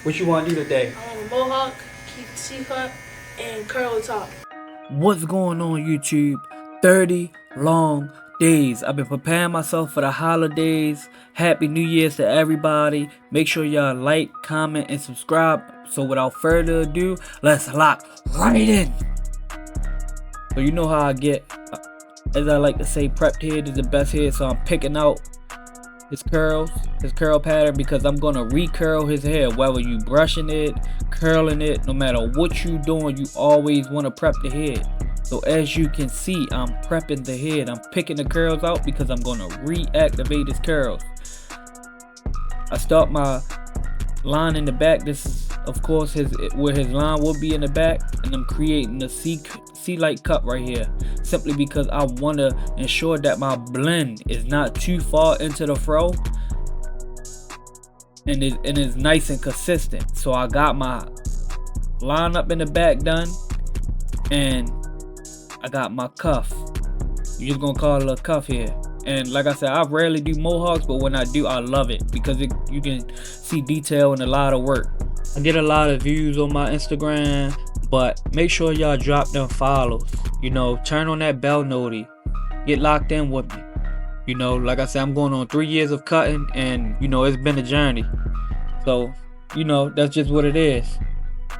What you want to do today? I want a mohawk, keep the C-cut, and curl the top. What's going on, YouTube? 30 long days. I've been preparing myself for the holidays. Happy New Year's to everybody. Make sure y'all like, comment, and subscribe. So without further ado, let's lock right in. So you know how I get, as I like to say, prepped head is the best head. So I'm picking out his curls, his curl pattern, because I'm gonna recurl his hair. Whether you brushing it, curling it, no matter what you doing, you always want to prep the head. So as you can see, I'm prepping the head. I'm picking the curls out because I'm gonna reactivate his curls. I start my line in the back. This is of course where his line will be in the back, and I'm creating a C-like cut right here, simply because I want to ensure that my blend is not too far into the fro and is nice and consistent. So I got my line up in the back done, and I got my cuff. You're just gonna call it a cuff here. And like I said, I rarely do mohawks, but when I do, I love it because you can see detail and a lot of work. I get a lot of views on my Instagram, but make sure y'all drop them follows. You know, turn on that bell noti. Get locked in with me. You know, like I said, I'm going on 3 years of cutting, and you know, it's been a journey. So, you know, that's just what it is.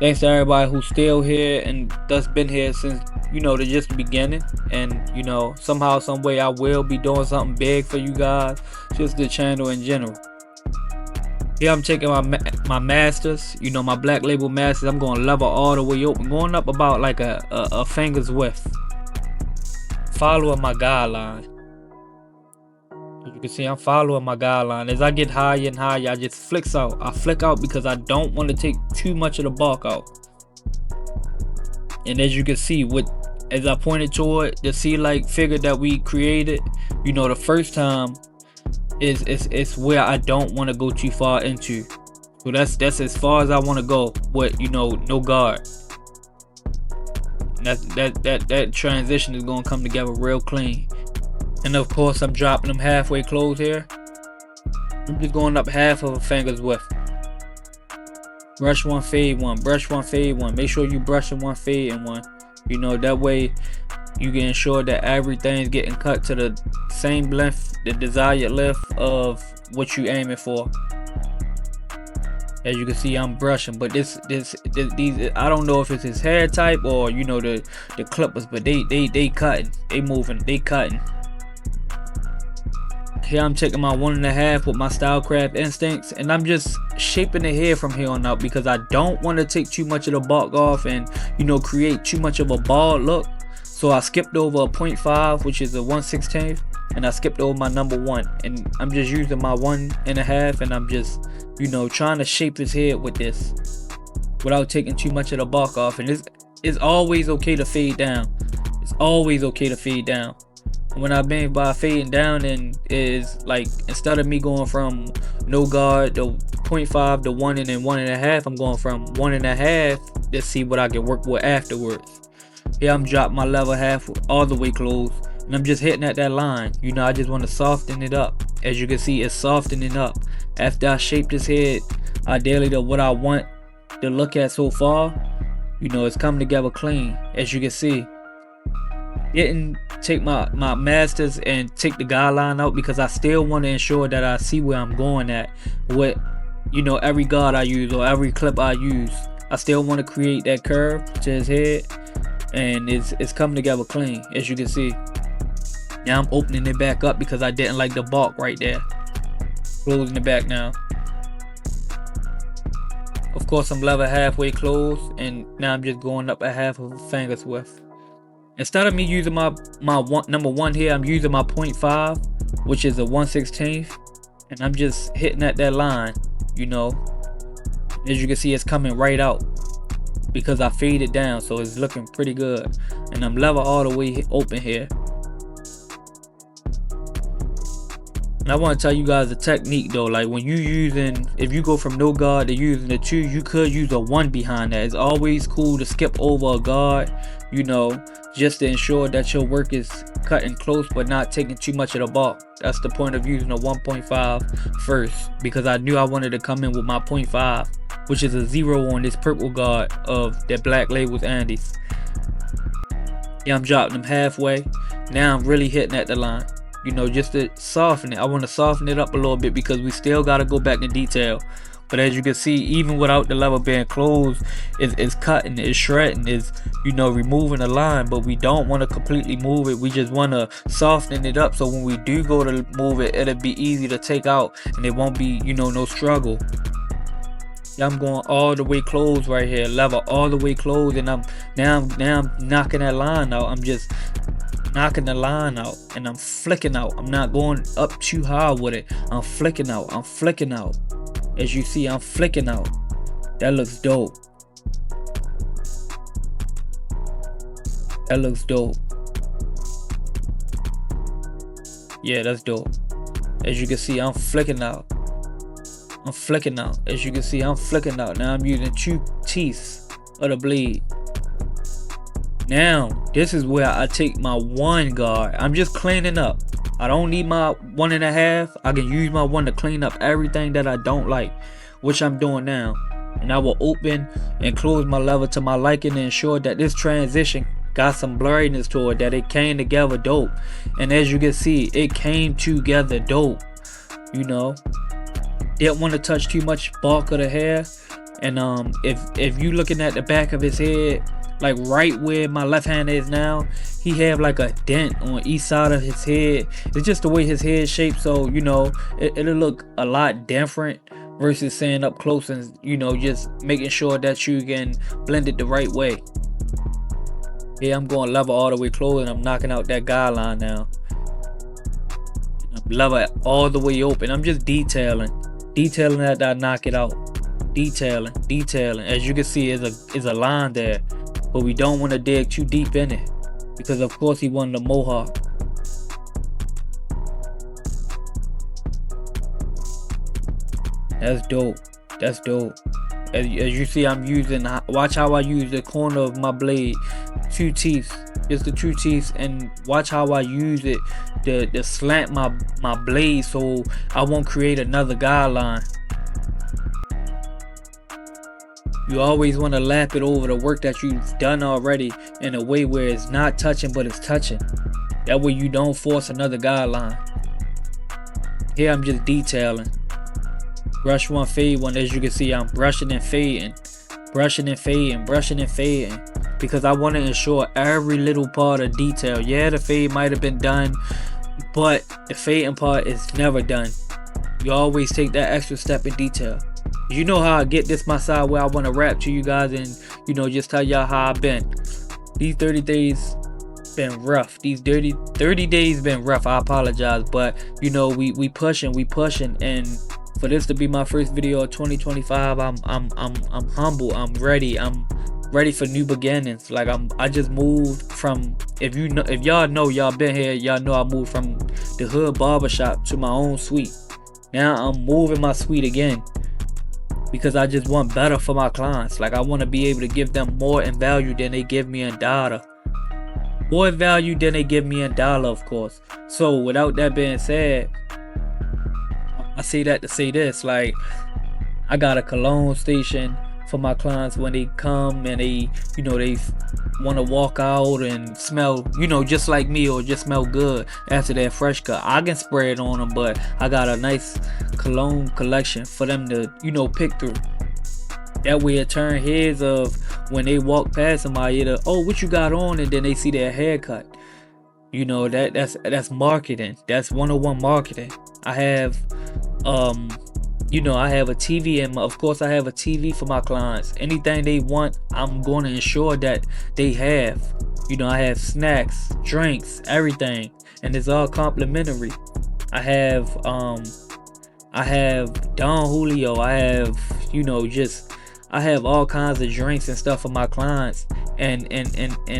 Thanks to everybody who's still here and that's been here since, you know, just the beginning. And you know, somehow, some way, I will be doing something big for you guys, just the channel in general. Here I'm taking my masters, you know, my black label masters. I'm going level all the way open, going up about like a finger's width, following my guideline. As you can see, I'm following my guideline. As I get higher and higher, I just flick out. I flick out because I don't want to take too much of the bulk out. And as you can see, as I pointed toward the C-like figure that we created, you know, the first time it's where I don't want to go too far into. So that's as far as I want to go with, you know, no guard. And that transition is gonna come together real clean. And of course, I'm dropping them halfway closed here. I'm just going up half of a finger's width. Brush one, fade one, brush one, fade one. Make sure you brushing one, fading one. You know, that way you can ensure that everything's getting cut to the same length, the desired length of what you aiming for. As you can see, I'm brushing, but these I don't know if it's his hair type or, you know, the clippers, but they cutting, they moving, they cutting. Here I'm taking my 1.5 with my Stylecraft instincts, and I'm just shaping the hair from here on out because I don't want to take too much of the bulk off and, you know, create too much of a bald look. So I skipped over a 0.5, which is a 1/16, and I skipped over my number 1, and I'm just using my 1.5, and I'm just, you know, trying to shape his head with this without taking too much of the bulk off. And it's always okay to fade down. It's always okay to fade down. When I mean by fading down, and is like, instead of me going from no guard to 0.5 to 1 and then 1.5, I'm going from 1.5 to see what I can work with afterwards. Here I'm dropping my level half all the way closed, and I'm just hitting at that line. You know, I just want to soften it up. As you can see, it's softening up. After I shaped his head ideally to what I want to look at so far, you know, it's coming together clean. As you can see, didn't take my masters and take the guideline out because I still want to ensure that I see where I'm going at with, you know, every guard I use or every clip I use. I still want to create that curve to his head, and it's coming together clean. As you can see, now I'm opening it back up because I didn't like the bulk right there. Closing it back now. Of course, I'm level halfway closed, and now I'm just going up a half of a finger's width. Instead of me using my number 1 here, I'm using my 0.5, which is a 1/16, and I'm just hitting at that line. You know, as you can see, it's coming right out because I faded down, so it's looking pretty good. And I'm level all the way open here. And I want to tell you guys the technique though. Like, when you using, if you go from no guard to using the 2, you could use a 1 behind that. It's always cool to skip over a guard, you know, just to ensure that your work is cutting close but not taking too much of the bulk. That's the point of using a 1.5 first, because I knew I wanted to come in with my 0.5 which is a 0 on this purple guard of that Black Labels Andes. Yeah, I'm dropping them halfway. Now I'm really hitting at the line, you know, just to soften it. I want to soften it up a little bit because we still got to go back in detail. But as you can see, even without the level being closed, it's cutting, it's shredding, it's, you know, removing the line. But we don't want to completely move it. We just want to soften it up so when we do go to move it, it'll be easy to take out and it won't be, you know, no struggle. Yeah, I'm going all the way closed right here, level all the way closed, and I'm knocking that line out. I'm just knocking the line out and I'm flicking out. I'm not going up too high with it. I'm flicking out. I'm flicking out. As you see, I'm flicking out. That looks dope. That looks dope. Yeah, that's dope. As you can see, I'm flicking out. I'm flicking out. As you can see, I'm flicking out. Now I'm using 2 teeth of the blade. Now, this is where I take my 1 guard. I'm just cleaning up. I don't need my 1.5. I can use my 1 to clean up everything that I don't like, which I'm doing now. And I will open and close my level to my liking to ensure that this transition got some blurriness to it, that it came together dope. And as you can see, it came together dope. You know, didn't want to touch too much bulk of the hair. And if you looking at the back of his head, like right where my left hand is now, he have like a dent on each side of his head. It's just the way his head shaped, so you know it'll look a lot different versus saying up close and, you know, just making sure that you can blend it the right way. Yeah, I'm going level all the way close and I'm knocking out that guideline now. I'm level all the way open. I'm just detailing that I knock it out. Detailing. As you can see, is a line there. But we don't want to dig too deep in it because of course he wanted a Mohawk. That's dope. That's dope. As you see, I'm using, watch how I use the corner of my blade, 2 teeth, just the 2 teeth, and watch how I use it to slant my blade so I won't create another guideline. You always want to lap it over the work that you've done already in a way where it's not touching but it's touching. That way you don't force another guideline. Here I'm just detailing. Brush 1, fade 1. As you can see, I'm brushing and fading. Brushing and fading. Brushing and fading. Because I want to ensure every little part of detail. Yeah, the fade might have been done, but the fading part is never done. You always take that extra step in detail. You know how I get this my side where I want to rap to you guys and, you know, just tell y'all how I've been. These 30 days been rough. These 30 days been rough. I apologize, but you know, we pushing, and for this to be my first video of 2025, I'm humble. I'm ready for new beginnings. Like I just moved from, if y'all know, y'all been here, y'all know I moved from the hood barbershop to my own suite. Now I'm moving my suite again, because I just want better for my clients. Like I want to be able to give them more in value than they give me in dollar. More value than they give me in dollar, of course. So without that being said, I say that to say this, like I got a cologne station for my clients when they come and they, you know, they want to walk out and smell, you know, just like me, or just smell good after their fresh cut. I can spray it on them, but I got a nice cologne collection for them to, you know, pick through. That way it turn heads of when they walk past somebody, either, oh, what you got on, and then they see their haircut. You know, that's marketing. That's 101 marketing. I have you know, I have a TV, and of course I have a TV for my clients. Anything they want, I'm going to ensure that they have. You know, I have snacks, drinks, everything, and it's all complimentary. I have Don Julio. I have, you know, just I have all kinds of drinks and stuff for my clients, and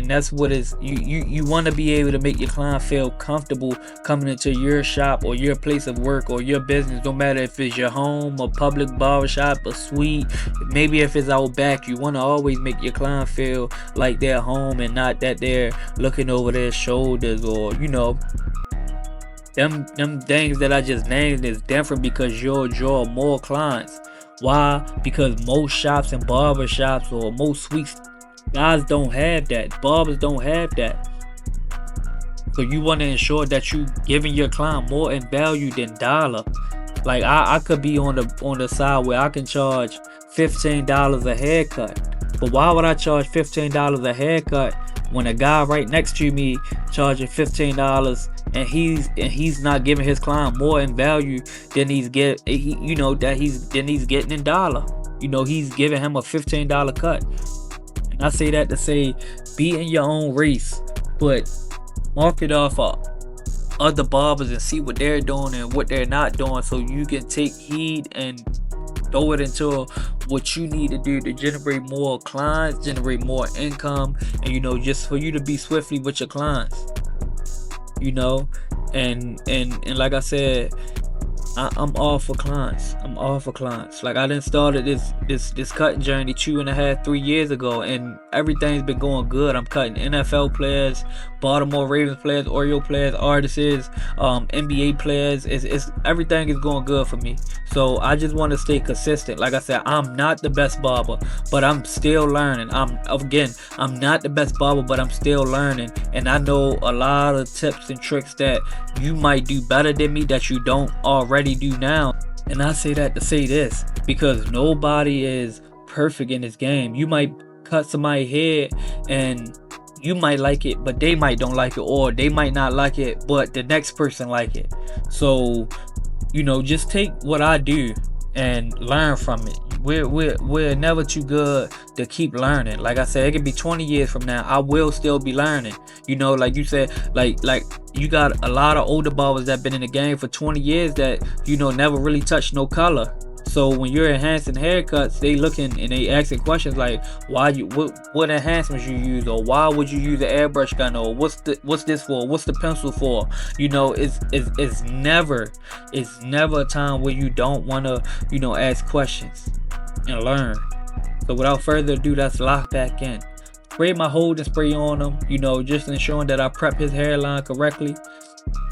that's what is, you want to be able to make your client feel comfortable coming into your shop or your place of work or your business, no matter if it's your home, a public barbershop, a suite, maybe if it's out back. You want to always make your client feel like they're home and not that they're looking over their shoulders, or, you know, them things that I just named is different because you'll draw more clients Why? Because most shops and barber shops or most suites, guys don't have that. Barbers don't have that. So you want to ensure that you giving your client more in value than dollar. Like I could be on the side where I can charge $15 a haircut. But why would I charge $15 a haircut when a guy right next to me charging $15 and he's not giving his client more in value than he's getting in dollar. He's giving him a $15 cut. And I say that to say, be in your own race, but market off other barbers and see what they're doing and what they're not doing, so you can take heed and throw it into what you need to do to generate more clients, generate more income, and just for you to be swiftly with your clients. And like I said, I'm all for clients. I'm all for clients. Like I done started this cutting journey 2.5-3 years ago, and everything's been going good. I'm cutting NFL players, Baltimore Ravens players, Oriole players, artists, NBA players. It's everything is going good for me. So I just want to stay consistent. Like I said, I'm not the best barber, but I'm still learning. I'm not the best barber, but I'm still learning, and I know a lot of tips and tricks that you might do better than me that you don't already do now. And I say that to say this, because nobody is perfect in this game. You might cut somebody's hair and you might like it, but they might don't like it, or they might not like it but the next person like it. So just take what I do and learn from it. We're never too good to keep learning. Like I said, it could be 20 years from now, I will still be learning. Like you said, like you got a lot of older barbers that been in the game for 20 years that never really touched no color. So when you're enhancing haircuts, they looking and they asking questions like, what enhancements you use, or why would you use the airbrush gun, or what's this for, what's the pencil for? It's never a time where you don't want to ask questions and learn. So without further ado, let's lock back in. Spray my holding spray on him, just ensuring that I prep his hairline correctly.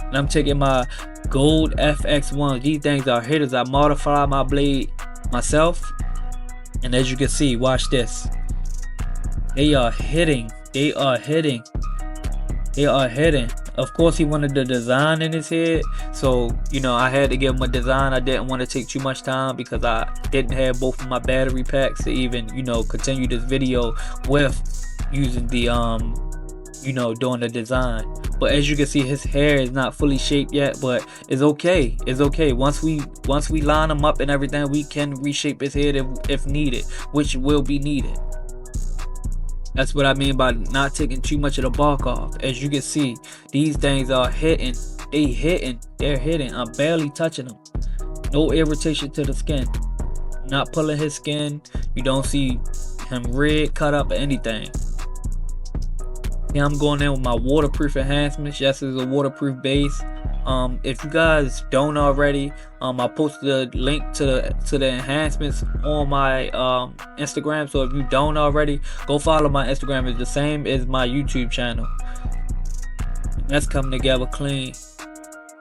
And I'm taking my gold FX1. These things are hitters. I modify my blade myself, and as you can see, watch this. They are hitting. Of course, he wanted the design in his head, so I had to give him a design. I didn't want to take too much time because I didn't have both of my battery packs to even continue this video with using the doing the design. But as you can see, his hair is not fully shaped yet, but it's okay. Once we line him up and everything, we can reshape his head if needed, which will be needed. That's what I mean by not taking too much of the bark off. As you can see, these things are hitting. They're hitting. I'm barely touching them. No irritation to the skin. Not pulling his skin. You don't see him red, cut up, or anything. Yeah, I'm going in with my waterproof enhancements. Yes, it's a waterproof base. If you guys don't already, I posted a link to the enhancements on my Instagram. So if you don't already, go follow my Instagram. It's the same as my YouTube channel. That's coming together clean.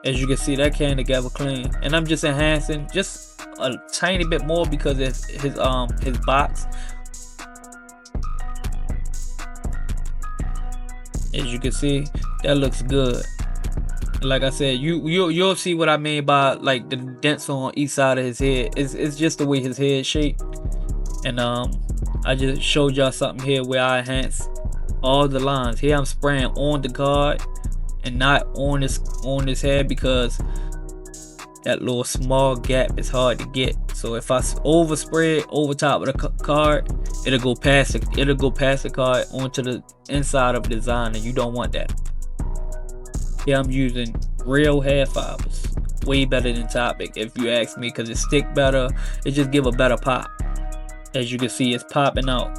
As you can see, that came together clean. And I'm just enhancing just a tiny bit more because it's his box. As you can see, that looks good. Like I said, you'll see what I mean by like the dents on each side of his head. It's just the way his head shaped. And I just showed y'all something here where I enhance all the lines. Here I'm spraying on the guard and not on his head, because that little small gap is hard to get. So if I overspray it over top of the card, it'll go past the card onto the inside of the design, and you don't want that. Here I'm using real hair fibers, way better than Topic if you ask me, because it stick better. It just give a better pop. As you can see, it's popping out.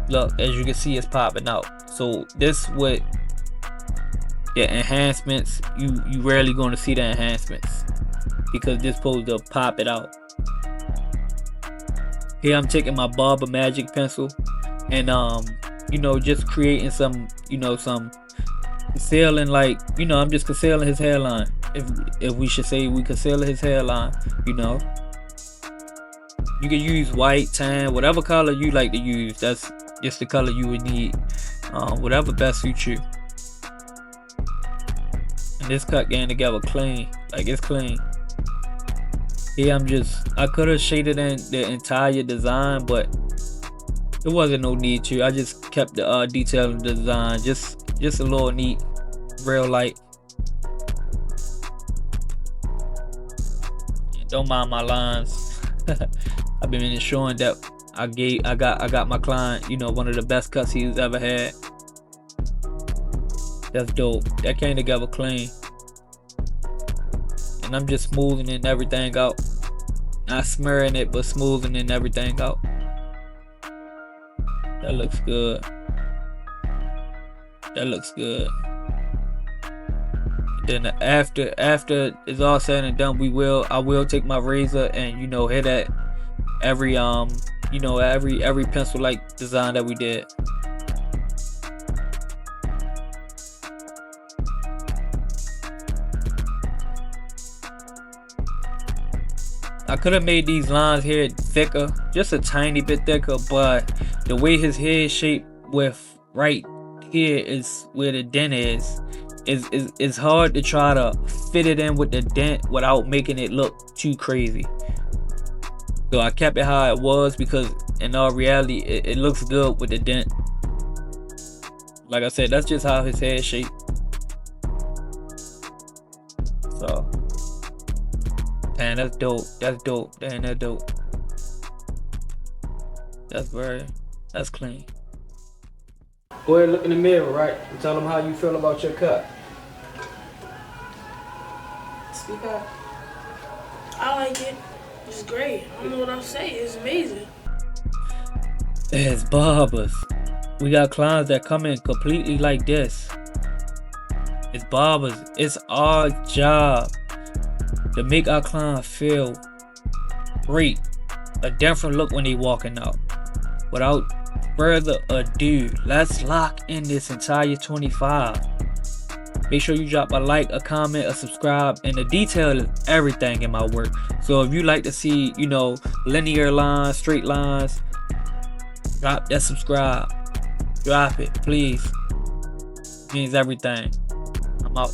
Look, as you can see, it's popping out. So this with the enhancements, you rarely going to see the enhancements, because this supposed to pop it out. Here I'm taking my Barber Magic pencil and just creating some some concealing, like I'm just concealing his hairline, if we should say we conceal his hairline. You can use white, tan, whatever color you like to use. That's just the color you would need. Whatever best suits you. And this cut getting together clean. Like, it's clean. Yeah, I could have shaded in the entire design, but there wasn't no need to. I just kept the detail of the design just a little neat, real light. Don't mind my lines. I've been ensuring that I got my client, you know, one of the best cuts he's ever had. That's dope. That came together clean. And I'm just smoothing everything out. Not smearing it, but smoothing everything out. That looks good. That looks good. Then after it's all said and done, I will take my razor and, you know, hit at every you know, every pencil like design that we did. I could have made these lines here thicker, just a tiny bit thicker, but the way his head shaped with right here is where the dent is. It's hard to try to fit it in with the dent without making it look too crazy. So I kept it how it was because in all reality it looks good with the dent. Like I said, that's just how his head shaped. So, damn, that's dope. That's dope. Damn, that's dope. That's clean. Go ahead and look in the mirror, right? And tell them how you feel about your cut. Speak up. I like it. It's great. I don't know what I'll say. It's amazing. As barbers, we got clients that come in completely like this. As barbers, it's our job to make our client feel great, a different look when they walking out. Without further ado, let's lock in this entire 25. Make sure you drop a like, a comment, a subscribe, and the detail is everything in my work. So if you like to see, you know, linear lines, straight lines, drop that subscribe. Drop it, please. It means everything. I'm out.